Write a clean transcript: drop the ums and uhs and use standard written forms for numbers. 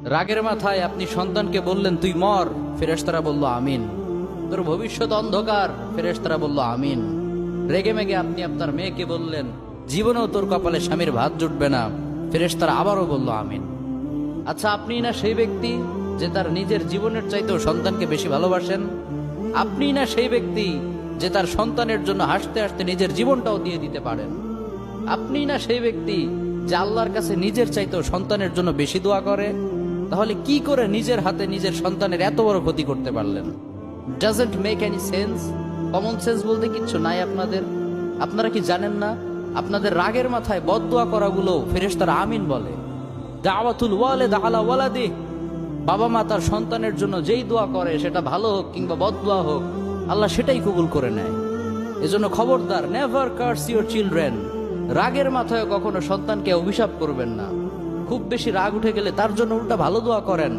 রাগের মাথায় আপনি সন্তানকে বললেন তুই মর, ফেরেশতারা বলল আমিন। তোর ভবিষ্যৎ অন্ধকার, ফেরেশতারা বলল আমিন। রেগে মেগে আপনি আপনার মেয়েকে বললেন জীবনেও তোর কপালে স্বামীর ভাত জুটবে না, ফেরেশতারা আবারও বলল আমিন। আচ্ছা, আপনি না সেই ব্যক্তি যে তার নিজের জীবনের চাইতেও সন্তানকে বেশি ভালোবাসেন? আপনি না সেই ব্যক্তি যে তার সন্তানের জন্য হাসতে হাসতে নিজের জীবনটাও দিয়ে দিতে পারেন? আপনি না সেই ব্যক্তি যে আল্লাহর কাছে নিজের চাইতেও সন্তানের জন্য বেশি দোয়া করে? তাহলে কি করে নিজের হাতে নিজের সন্তানের এত বড় ক্ষতি করতে পারলেন? Doesn't make any sense. Common sense বলতে কিচ্ছু নাই আপনাদের? আপনারা কি জানেন না আপনাদের রাগের মাথায় বদদোয়া করাগুলো ফেরেশতারা আমিন বলে? দাওয়াতুল ওয়ালিদ আলা ওয়ালাদি, বাবা মা তার সন্তানের জন্য যেই দোয়া করে সেটা ভালো হোক কিংবা বদদোয়া হোক, আল্লাহ সেটাই কবুল করে নেয়। এজন্য খবরদার, নেভার কার্স ইউর চিলড্রেন। রাগের মাথায় কখনো সন্তানকে অভিশাপ করবেন না। খুব বেশি রাগ উঠে গেলে তার জন্য উল্টা ভালো দোয়া করেন।